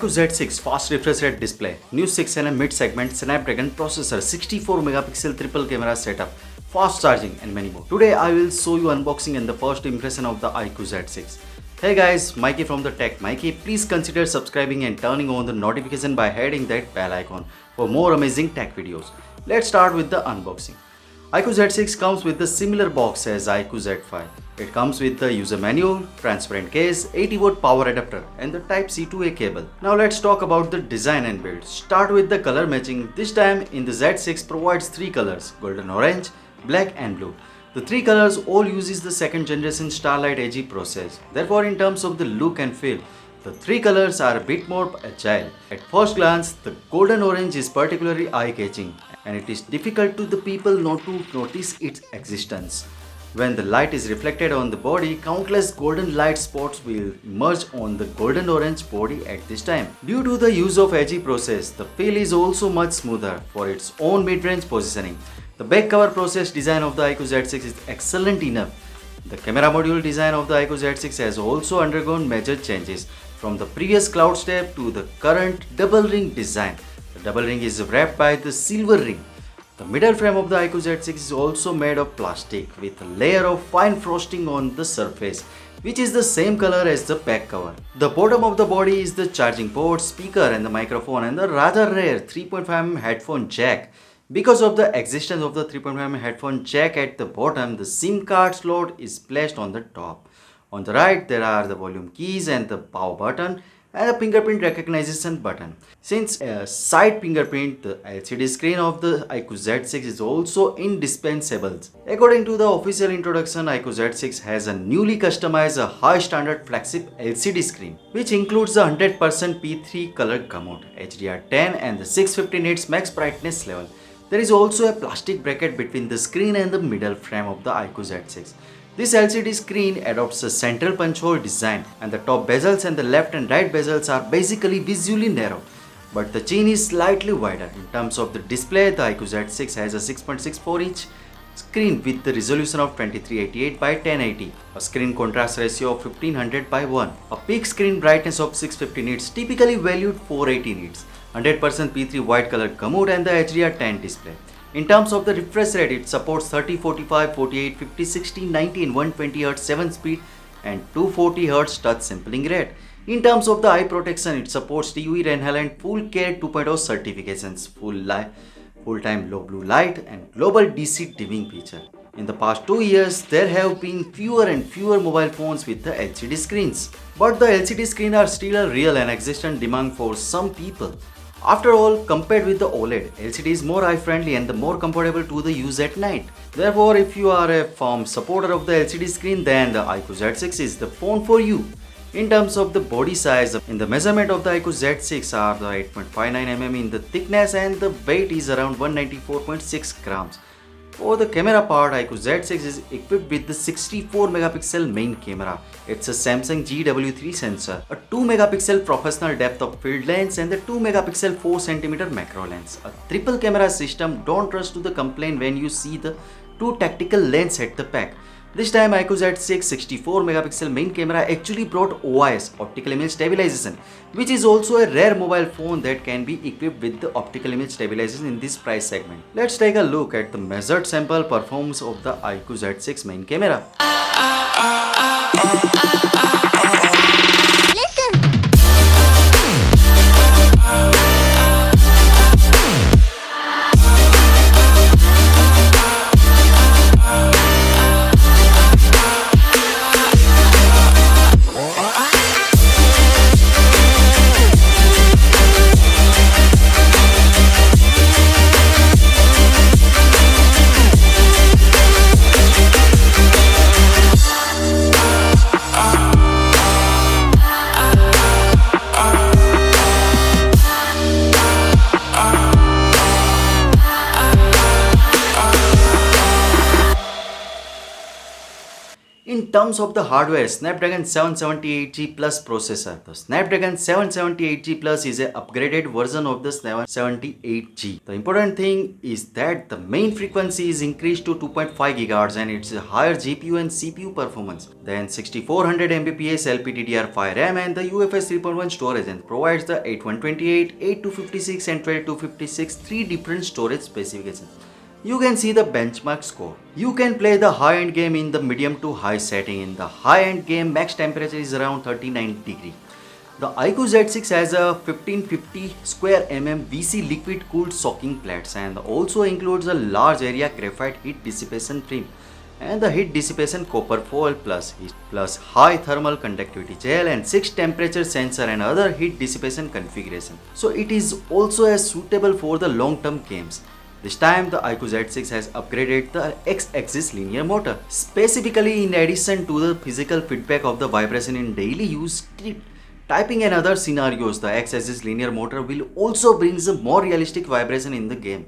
iQOO Z6 fast refresh rate display, new 6nm mid-segment Snapdragon processor, 64 megapixel triple camera setup, fast charging and many more. Today I will show you unboxing and the first impression of the iQOO Z6. Hey guys, Mikey from the Tech Mikey. Please consider subscribing and turning on the notification by hitting that bell icon for more amazing tech videos. Let's start with the unboxing. iQOO Z6 comes with a similar box as iQOO Z5. It comes with the user manual, transparent case, 80-watt power adapter and the Type-C to A cable. Now let's talk about the design and build. Start with the color matching. This time in the Z6 provides 3 colors, golden orange, black and blue. The 3 colors all uses the second generation Starlight AG process. Therefore in terms of the look and feel, the 3 colors are a bit more agile. At first glance, the golden orange is particularly eye-catching and it is difficult to the people not to notice its existence. When the light is reflected on the body, countless golden light spots will emerge on the golden orange body at this time. Due to the use of AG process, the feel is also much smoother for its own mid-range positioning. The back cover process design of the iQOO Z6 is excellent enough. The camera module design of the iQOO Z6 has also undergone major changes from the previous cloud step to the current double ring design. The double ring is wrapped by the silver ring. The middle frame of the iQOO Z6 is also made of plastic with a layer of fine frosting on the surface, which is the same color as the back cover. The bottom of the body is the charging port, speaker and the microphone and the rather rare 3.5mm headphone jack. Because of the existence of the 3.5mm headphone jack at the bottom, the SIM card slot is placed on the top. On the right, there are the volume keys and the power button and the fingerprint recognition button. Since a side fingerprint, the LCD screen of the iQOO Z6 is also indispensable. According to the official introduction, iQOO Z6 has a newly customized high standard flagship LCD screen, which includes the 100% P3 color gamut, HDR10 and the 650 nits max brightness level. There is also a plastic bracket between the screen and the middle frame of the iQOO Z6. This LCD screen adopts a central punch hole design and the top bezels and the left and right bezels are basically visually narrow, but the chin is slightly wider. In terms of the display, the iQOO Z6 has a 6.64-inch screen with the resolution of 2388 by 1080, a screen contrast ratio of 1500 by 1, a peak screen brightness of 650 nits, typically valued 480 nits, 100% P3 white color gamut and the HDR10 display. In terms of the refresh rate, it supports 30, 45, 48, 50, 60, 90 and 120Hz 7-speed and 240Hz touch sampling rate. In terms of the eye protection, it supports TÜV Rheinland Full Care 2.0 certifications, full-time low blue light and global DC dimming feature. In the past 2 years, there have been fewer and fewer mobile phones with the LCD screens. But the LCD screens are still a real and existent demand for some people. After all, compared with the OLED, LCD is more eye-friendly and more comfortable to the use at night. Therefore, if you are a firm supporter of the LCD screen, then the iQOO Z6 is the phone for you. In terms of the body size, in the measurement of the iQOO Z6 are the 8.59mm in the thickness and the weight is around 194.6 grams. For the camera part, iQOO Z6 is equipped with the 64 megapixel main camera. It's a Samsung GW3 sensor, a 2 megapixel professional depth of field lens and the 2 megapixel 4cm macro lens. A triple camera system. Don't rush to the complaint when you see the 2 tactical lens at the back. This time iQOO Z6 64 megapixel main camera actually brought OIS, optical image stabilization, which is also a rare mobile phone that can be equipped with the optical image stabilization in this price segment. Let's take a look at the measured sample performance of the iQOO Z6 main camera. terms of the hardware, Snapdragon 778G Plus processor. The Snapdragon 778G Plus is an upgraded version of the 778G. The important thing is that the main frequency is increased to 2.5 GHz and it's a higher GPU and CPU performance than 6400 Mbps LPDDR5 RAM and the UFS 3.1 storage, and provides the 8128, 8256 and 2256 three different storage specifications. You can see the benchmark score. You can play the high-end game in the medium to high setting. In the high-end game, max temperature is around 39 degree. The iQOO Z6 has a 1550 square mm VC liquid cooled soaking plates and also includes a large area graphite heat dissipation film and the heat dissipation copper foil plus high thermal conductivity gel and 6 temperature sensor and other heat dissipation configuration. So it is also as suitable for the long-term games. This time the iQOO Z6 has upgraded the X-axis linear motor. Specifically, in addition to the physical feedback of the vibration in daily use, typing and other scenarios, the X-axis linear motor will also bring a more realistic vibration in the game.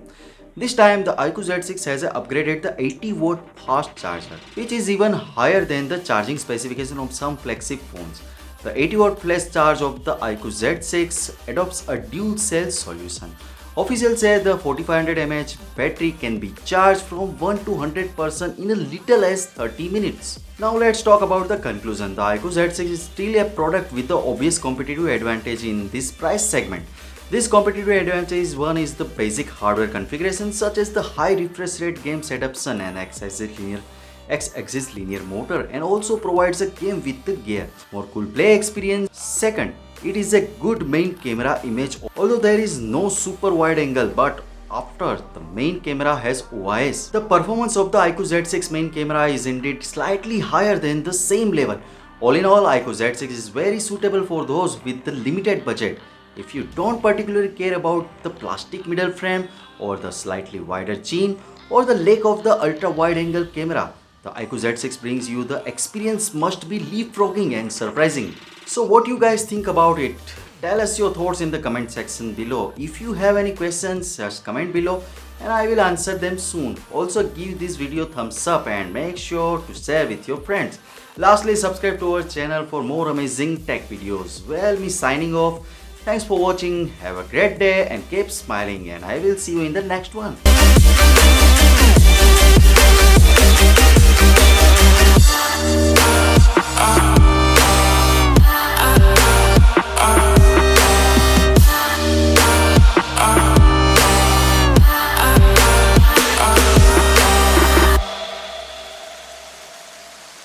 This time the iQOO Z6 has upgraded the 80-watt fast charger, which is even higher than the charging specification of some flagship phones. The 80-watt flash charge of the iQOO Z6 adopts a dual cell solution. Officials say the 4500 mAh battery can be charged from 1 to 100% in a little as 30 minutes. Now let's talk about the conclusion. The iQOO Z6 is still a product with the obvious competitive advantage in this price segment. This competitive advantage one is the basic hardware configuration such as the high refresh rate game setups and an X-axis linear motor, and also provides a game with the gear, more cool play experience. Second, it is a good main camera image, although there is no super wide angle, but after the main camera has OIS. The performance of the iQOO Z6 main camera is indeed slightly higher than the same level. All in all, iQOO Z6 is very suitable for those with the limited budget. If you don't particularly care about the plastic middle frame or the slightly wider chin or the lack of the ultra wide angle camera, the iQOO Z6 brings you the experience must be leapfrogging and surprising. So what you guys think about it? Tell us your thoughts in the comment section below. If you have any questions, just comment below and I will answer them soon. Also give this video thumbs up and make sure to share with your friends. Lastly, subscribe to our channel for more amazing tech videos. Well, me signing off. Thanks for watching. Have a great day and keep smiling, and I will see you in the next one.